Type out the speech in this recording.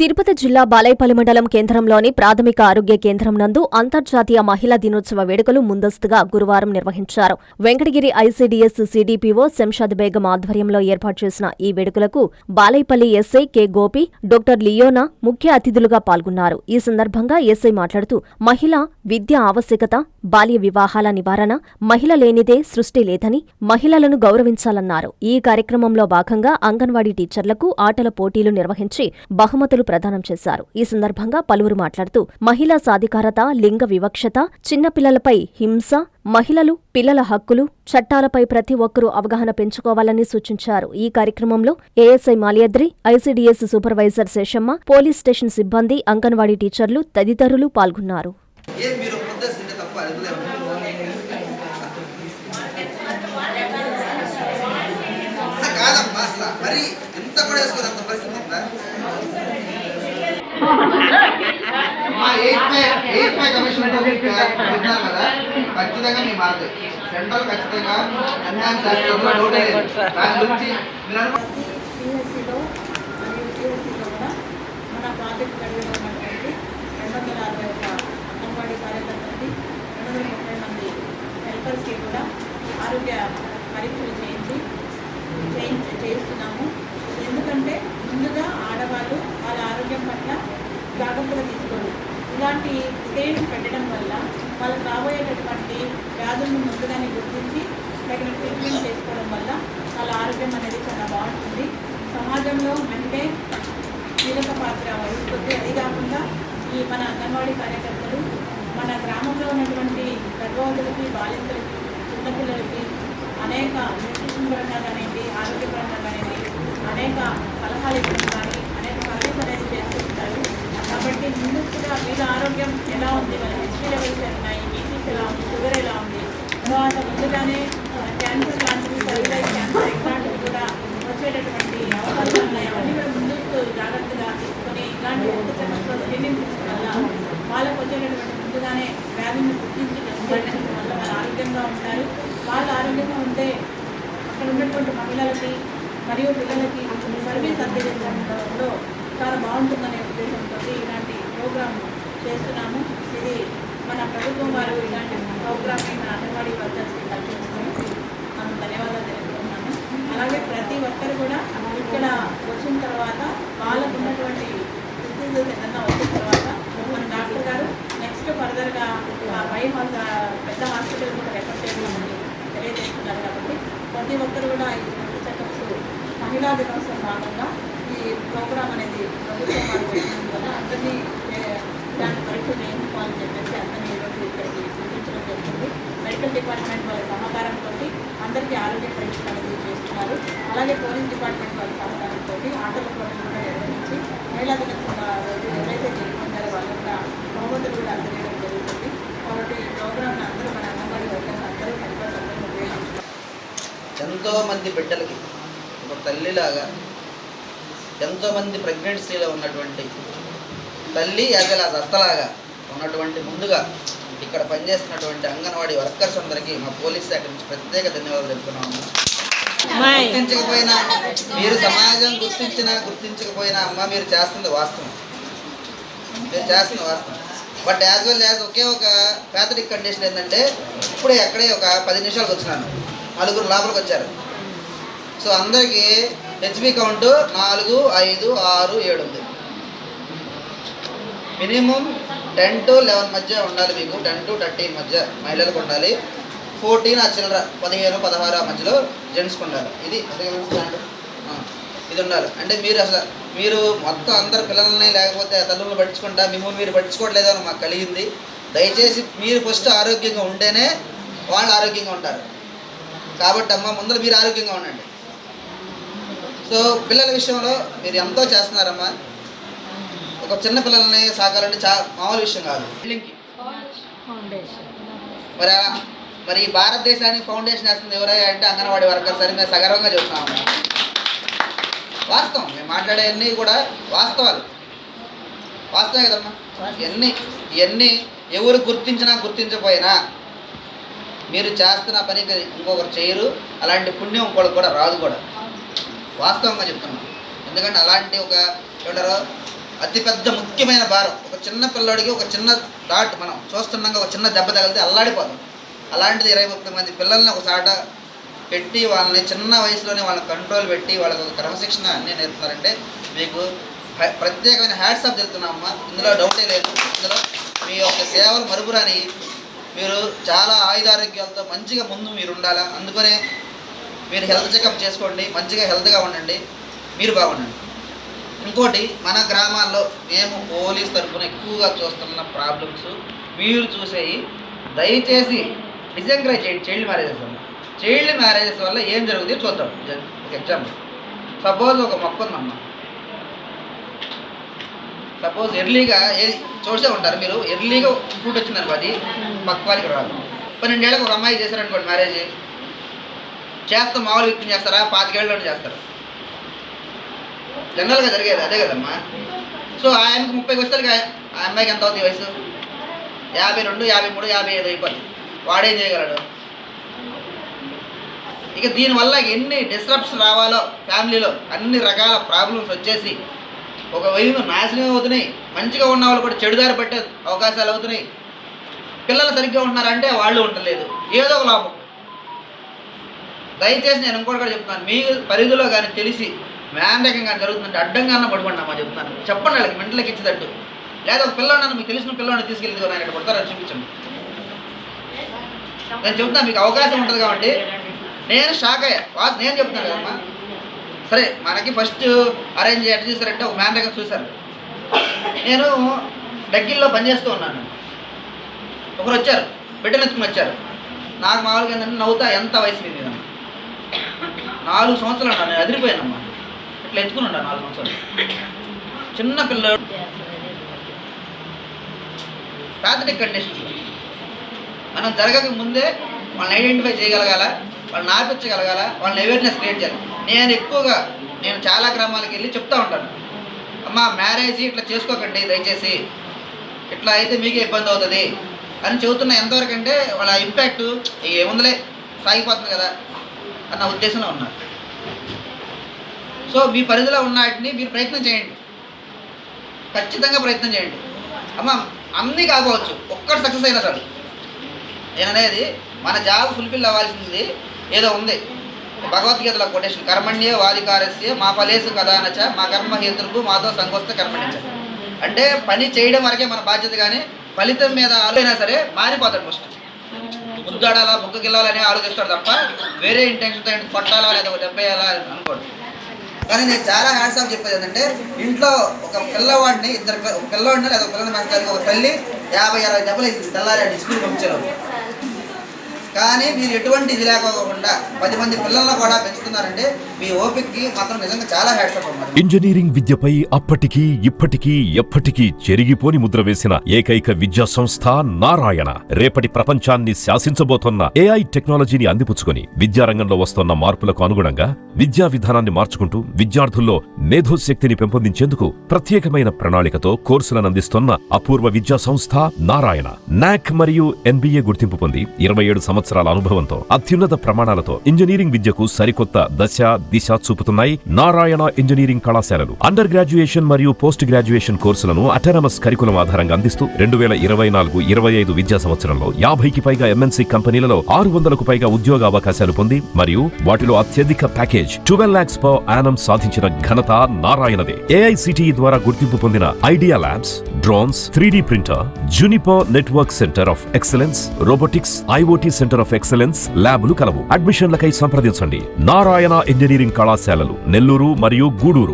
తిరుపతి జిల్లా బాలైపల్లి మండలం కేంద్రంలోని ప్రాథమిక ఆరోగ్య కేంద్రం నందు అంతర్జాతీయ మహిళా దినోత్సవ వేడుకలు ముందస్తుగా గురువారం నిర్వహించారు. వెంకటగిరి ఐసీడీఎస్ సీడీపీఓ శంషాద్ బేగం ఆధ్వర్యంలో ఏర్పాటు చేసిన ఈ వేడుకలకు Balaipalli SI K Gopi, doctor Leona ముఖ్య అతిథులుగా పాల్గొన్నారు. ఈ సందర్భంగా ఎస్ఐ మాట్లాడుతూ మహిళ విద్య ఆవశ్యకత, బాల్య వివాహాల నివారణ, మహిళ లేనిదే సృష్టి లేదని, మహిళలను గౌరవించాలన్నారు. ఈ కార్యక్రమంలో భాగంగా అంగన్వాడీ టీచర్లకు ఆటల పోటీలు నిర్వహించి బహుమతులు ప్రదానం చేశారు. ఈ సందర్భంగా పలువురు మాట్లాడుతూ మహిళా సాధికారత, లింగ వివక్షత, చిన్నపిల్లలపై హింస, మహిళలు, పిల్లల హక్కులు, చట్టాలపై ప్రతి ఒక్కరూ అవగాహన పెంచుకోవాలని సూచించారు. ఈ కార్యక్రమంలో ASI Malyadri, ICDS supervisor Seshamma, police station సిబ్బంది, అంగన్వాడీ టీచర్లు తదితరులు పాల్గొన్నారు. ఖచ్చితంగా మీ మాట సెంట్రల్ ఖచ్చితంగా ఎన్హాన్స్ చేస్తారు. దాని గురించి సిఎస్సిలో మరియు సిఎస్సిలో కూడా మన ప్రాజెక్ట్ పరిధిలో ఉన్నటువంటి 261 అంగన్వాడీ కార్యకర్తలకి 230 మంది హెల్పర్స్కి కూడా ఆరోగ్య పరీక్షలు చేయిస్తున్నాము. ఎందుకంటే ముందుగా ఆడవాళ్ళు వాళ్ళ ఆరోగ్యం పట్ల జాగ్రత్తలు తీసుకోవాలి. ఇలాంటి స్టేజ్ పెట్టడం వల్ల వాళ్ళకి రాబోయేటటువంటి వ్యాధులను ముందుగానే గుర్తించి తగిన ట్రీట్మెంట్ చేసుకోవడం వల్ల వాళ్ళ ఆరోగ్యం అనేది చాలా బాగుంటుంది. సమాజంలో అంటే కీలక పాత్ర వహిస్తుంది. అది కాకుండా ఈ మన అంగన్వాడీ కార్యకర్తలు మన గ్రామంలో ఉన్నటువంటి గర్భవతులకి, బాలింతలకి, చిన్నపిల్లలకి అనేక న్యూట్రిషన్ పరంగా కానివ్వండి, ఆరోగ్యపరంగా కానివ్వండి అనేక సలహాలు ఇవ్వడం కానీ అనేక సర్వీస్ అనేది చేస్తుంటారు. కాబట్టి ముందుగా వీళ్ళ ఆరోగ్యం ఎలా ఉంది, వాళ్ళ హెచ్పీ లెవెల్స్ ఉన్నాయి, బీపీస్ ఎలా ఉంది, షుగర్ ఎలా ఉంది, తర్వాత ముందుగానే క్యాన్సర్ లాంటివి, సర్వైవల్ క్యాన్సర్ ఇట్లాంటివి కూడా వచ్చేటటువంటి అవకాశాలు ఉన్నాయి. అవన్నీ కూడా ముందుకు జాగ్రత్తగా తీసుకొని ఇలాంటి సమస్యలు స్క్రీనింగ్ వల్ల వాళ్ళకు వచ్చేటటువంటి ముందుగానే వ్యాధిని గుర్తించి చేయడం వల్ల వాళ్ళు ఆరోగ్యంగా ఉంటారు. వాళ్ళు ఆరోగ్యంగా ఉంటే అక్కడ ఉన్నటువంటి మహిళలకి మరియు పిల్లలకి సర్వీస్ అందించడంలో చాలా బాగుంటుందనే ఉద్దేశంతో ఇలాంటి ప్రోగ్రామ్ చేస్తున్నాము. ఇది మన ప్రభుత్వం వారు ఇలాంటి ప్రోగ్రామ్ని మన అంగన్వాడీ వర్కర్స్కి కల్పించుకొని మనం ధన్యవాదాలు తెలుపుతున్నాము. అలాగే ప్రతి ఒక్కరు కూడా ఇక్కడ వచ్చిన తర్వాత వాళ్ళకు ఉన్నటువంటి డిసీజెస్ ఏదైనా వచ్చిన తర్వాత మన డాక్టర్ గారు నెక్స్ట్ ఫర్దర్గా పెద్ద హాస్పిటల్ కూడా రెఫర్ చేయమని తెలియజేస్తున్నారు. కాబట్టి ప్రతి ఒక్కరు కూడా ఈ చెకప్స్ మహిళా దినోత్సవం భాగంగా ఈ ప్రోగ్రామ్ అనేది ప్రభుత్వం వారు పెట్టడం వల్ల అందరినీ ఇలాంటి పరీక్షలు చేయించుకోవాలని చెప్పేసి అందరినీ ఈరోజు ఇక్కడికి సూచించడం జరుగుతుంది. మెడికల్ డిపార్ట్మెంట్ వాళ్ళ సహకారంతో అందరికీ ఆరోగ్య పరీక్షలు అనేది చేస్తున్నారు. అలాగే పోలీస్ డిపార్ట్మెంట్ వాళ్ళ సహకారంతో ఆటల పోటీలు కూడా నిర్వహించి మహిళా దినోత్సవం రోజు ఎవరైతే జరుపుకుంటారో వాళ్ళు కూడా బహుమతులు కూడా అందజేయడం జరుగుతుంది. కాబట్టి ఈ ప్రోగ్రామ్ని అందరూ మన అంగన్వాడీ వర్కర్స్ అందరూ హెల్పర్స్ అందరూ ఉపయోగించుకుంటారు. ఎంతోమంది బిడ్డలకి ఒక తల్లిలాగా, ఎంతోమంది ప్రెగ్నెన్సీలో ఉన్నటువంటి తల్లి అసలు అత్తలాగా ఉన్నటువంటి ముందుగా ఇక్కడ పనిచేస్తున్నటువంటి అంగన్వాడీ వర్కర్స్ అందరికీ మా పోలీస్ శాఖ నుంచి ప్రత్యేక ధన్యవాదాలు చెప్తున్నాము. గుర్తించకపోయినా మీరు సమాజం గుర్తించకపోయినా అమ్మ మీరు చేస్తుంది వాస్తవం, బట్ యాజ్ వెల్ యాజ్ ఒకే ఒక ప్యాథటిక్ కండిషన్ ఏంటంటే ఇప్పుడే ఎక్కడే ఒక 10 నిమిషాలకు వచ్చినాను, 4 లోపలికి వచ్చారు. సో అందరికీ హెచ్బి కౌంట్ 4, 5, 6, 7 ఉంది. మినిమం 10 to 11 మధ్య ఉండాలి. మీకు 10 to 13 మధ్య మహిళలకు ఉండాలి. 14 ఆ చిల్లర 15, 16 ఆ మధ్యలో జెంట్స్కి ఉండాలి. ఇది ఉండాలి. అంటే మీరు మొత్తం అందరు పిల్లల్ని లేకపోతే తల్లులను పట్టించుకుంటా మిమ్మల్ని మీరు పట్టించుకోవట్లేదు అని మాకు కలిగింది. దయచేసి మీరు ఫస్ట్ ఆరోగ్యంగా ఉంటేనే వాళ్ళు ఆరోగ్యంగా ఉంటారు. కాబట్టి అమ్మ ముందర మీరు ఆరోగ్యంగా ఉండండి. సో పిల్లల విషయంలో మీరు ఎంతో చేస్తున్నారమ్మా. ఒక చిన్న పిల్లల్ని సాకాలంటే మామూలు విషయం కాదు. మరి ఈ భారతదేశానికి ఫౌండేషన్ వేస్తుంది ఎవరైనా అంటే అంగన్వాడీ వర్కర్స్ అని మేము సగర్వంగా చెప్తున్నాము. వాస్తవం, మేము మాట్లాడేవన్నీ కూడా వాస్తవే కదమ్మా. ఇవన్నీ ఎవరు గుర్తించకపోయినా మీరు చేస్తున్న పనికి ఇంకొకరు చేయరు. అలాంటి పుణ్యం ఇంకోటి కూడా రాదు కూడా. వాస్తవంగా చెప్తున్నాం. ఎందుకంటే అలాంటి ఒక ఏమంటారు అతిపెద్ద ముఖ్యమైన భారం. ఒక చిన్న పిల్లోడికి ఒక చిన్న డాట్ మనం చూస్తున్నాగా ఒక చిన్న దెబ్బ తగిలితే అల్లాడిపోతాం. అలాంటిది 20-30 మంది పిల్లల్ని ఒక చాట పెట్టి వాళ్ళని చిన్న వయసులోనే వాళ్ళని కంట్రోల్ పెట్టి వాళ్ళకి ఒక క్రమశిక్షణ అన్నీ నేర్పుతున్నారంటే మీకు ప్రత్యేకమైన హ్యాట్స్ ఆఫ్ చెప్తున్నామమ్మా. ఇందులో డౌటే లేదు. ఇందులో మీ యొక్క సేవలు మరుపురాని. మీరు చాలా ఆయుధారోగ్యాలతో మంచిగా ముందు మీరు ఉండాలా. అందుకనే మీరు హెల్త్ చెకప్ చేసుకోండి, మంచిగా హెల్త్గా ఉండండి, మీరు బాగుండండి. ఇంకోటి, మన గ్రామాల్లో మేము పోలీస్ తరఫున ఎక్కువగా చూస్తున్న ప్రాబ్లమ్స్ మీరు చూసేవి. దయచేసి డిసెంకరేజ్ చేయండి చైల్డ్ మ్యారేజెస్ వల్ల. చైల్డ్ మ్యారేజెస్ వల్ల ఏం జరుగుతుందో చూద్దాం. ఒక ఎగ్జాంపుల్, సపోజ్ ఒక మొక్క ఉందమ్మా. సపోజ్ ఎర్లీగా చూసే ఉంటారు మీరు, ఎర్లీగా ఫ్రూట్ వచ్చిందనుకో, అది పక్క వాళ్ళకి రాదు. 12 ఏళ్ళకి ఒక అమ్మాయి చేశారనుకోండి మ్యారేజ్, చేస్తే మామూలు వ్యక్తిని చేస్తారా, 25 ఏళ్ళలోనే చేస్తారు. జనరల్గా జరిగేది అదే కదమ్మా. సో ఆయనకు 30 వచ్చేసరికి ఆ అమ్మాయికి ఎంత అవుతుంది వయసు? 52, 53, 55 అయిపోతుంది. వాడేం చేయగలడు? ఇక దీనివల్ల ఎన్ని డిస్టర్బ్స్ రావాలో ఫ్యామిలీలో, అన్ని రకాల ప్రాబ్లమ్స్ వచ్చేసి ఒక వైపు నాశనం అవుతున్నాయి. మంచిగా ఉన్న వాళ్ళు కూడా చెడుదారి పట్టే అవకాశాలు అవుతున్నాయి. పిల్లలు సరిగ్గా ఉంటున్నారంటే వాళ్ళు ఉండలేదు, ఏదో ఒక లాభం. దయచేసి నేను ఇంకోటి కూడా చెప్తున్నాను, మీ పరిధిలో కానీ తెలిసి మ్యాన్రేకం కానీ జరుగుతుందంటే అడ్డంగా అన్న పడుకోండి అమ్మా చెప్తున్నాను. చెప్పండి వాళ్ళకి మెంటలకి ఇచ్చేటట్టు. లేదా ఒక పిల్లవాడిని మీకు తెలిసిన పిల్లవాడిని తీసుకెళ్ళి ఆయన ఇక్కడ పడతారని చూపించండి. నేను చెప్తున్నాను మీకు అవకాశం ఉంటుంది కాబట్టి. నేను షాక్ అయ్యా. నేను చెప్తున్నాను కదమ్మా. సరే, మనకి ఫస్ట్ అరేంజ్ ఎట్లా చూసారంటే ఒక మ్యాన్రేకం చూశారు. నేను దగ్గరలో పనిచేస్తూ ఉన్నాను. ఒకరు వచ్చారు, బిడ్డను ఎత్తుకుని వచ్చారు. నాకు మామూలుగా ఏంటంటే నవ్వుతా, ఎంత వయసు మీద 4 సంవత్సరాలు ఉన్నాను. నేను అదిరిపోయానమ్మా. ఇట్లా ఎత్తుకుని ఉన్నాను 4 సంవత్సరాలు. చిన్న పిల్లలు ప్యాథటిక్ కండిషన్స్. మనం జరగక ముందే వాళ్ళని ఐడెంటిఫై చేయగలగాల, వాళ్ళని ఆపించగలగాల, వాళ్ళని అవేర్నెస్ క్రియేట్ చేయాలి. నేను చాలా గ్రామాలకు వెళ్ళి చెప్తూ ఉంటాను, అమ్మా మ్యారేజ్ ఇట్లా చేసుకోకండి దయచేసి, ఇట్లా అయితే మీకే ఇబ్బంది అవుతుంది అని చెబుతున్నా. ఎంతవరకు అంటే వాళ్ళ ఇంపాక్ట్ ఏముందలే సాగిపోతుంది కదా అన్న ఉద్దేశంలో ఉన్నారు. సో మీ పరిధిలో ఉన్న వాటిని మీరు ప్రయత్నం చేయండి, ఖచ్చితంగా ప్రయత్నం చేయండి. అమ్మ అన్నీ కాకపోవచ్చు, ఒక్కటి సక్సెస్ అయినా సార్. నేననేది మన జాబ్ ఫుల్ఫిల్ అవ్వాల్సింది ఏదో ఉంది. భగవద్గీతలో కొటేషన్, కర్మణ్యే వాధికారస్య మా ఫలేసు కదానచ మా కర్మ హేతుర్భు మాతో సంగోస్త కర్మణించ. అంటే పని చేయడం వరకే మన బాధ్యత, కానీ ఫలితం మీద ఆలోచన సరే మారిపోతాడు. ఫస్ట్ ముద్దాడాలా, ముగ్గు గిల్లాలని ఆలోచిస్తాడు తప్ప వేరే ఇంటెన్షన్తో కొట్టాలా లేదా దెబ్బేయాలా అనుకోడు. కానీ నేను చాలా హ్యాట్స్ ఆఫ్ చెప్పేది ఏంటంటే, ఇంట్లో ఒక పిల్లవాడిని పిల్లవాడిని లేదా ఒక పిల్లల్ని మంచి ఒక తల్లి 50-60 దెబ్బలు వేసింది తెల్లారి స్కూల్ పంపించారు. కానీ మీరు ఎటువంటి ఇది లేకోకుండా 10 మంది పిల్లలను కూడా పెంచుతున్నారంటే మీ ఓపికకి మాత్రం నిజంగా చాలా హ్యాట్స్ ఆఫ్ అన్నమాట. ఇంజనీరింగ్ విద్యపై అప్పటికీ ఇప్పటికీ ఎప్పటికీ చెరిగిపోని ముద్ర వేసిన ఏకైక విద్యా సంస్థ నారాయణ. రేపటి ప్రపంచాన్ని శాసించబోతున్న AI టెక్నాలజీని అందిపుచ్చుకొని విద్యారంగంలో వస్తున్న మార్పులకు అనుగుణంగా విద్యా విధానాన్ని మార్చుకుంటూ విద్యార్థుల్లో మేధోశక్తిని పెంపొందించేందుకు ప్రత్యేకమైన ప్రణాళికతో కోర్సులను అందిస్తున్న అపూర్వ విద్యా సంస్థ నారాయణ. NAC మరియు NBA గుర్తింపు పొంది 27 సంవత్సరాల అనుభవంతో అత్యున్నత ప్రమాణాలతో ఇంజనీరింగ్ విద్యకు సరికొత్త దశ దిశ చూపుతున్నాయి నారాయణ ఇంజనీరింగ్ కళాశాలలు. అండర్ గ్రాడ్యుయేషన్ మరియు పోస్ట్ గ్రాడ్యుయేషన్ కోర్సులను అటానమస్ కరికులం ఆధారంగా అందిస్తూ 2024-25 విద్యా సంవత్సరంలో 50కి పైగా MNC కంపెనీలలో 600కు పైగా ఉద్యోగ అవకాశాలు పొంది మరియు వాటిలో అత్యధిక ప్యాకేజ్ 12 lakhs per annum సాధించిన ఘనత నారాయణదే. AICTE ద్వారా గుర్తింపు పొందిన idea labs, drones, 3D printer, Juniper network centre of excellence, robotics, IoT centre of excellence ల్యాబులు కలవు. అడ్మిషన్లకై సంప్రదించండి. నారాయణ ఇంజనీరింగ్ కళాశాలలు, నెల్లూరు మరియు గూడూరు.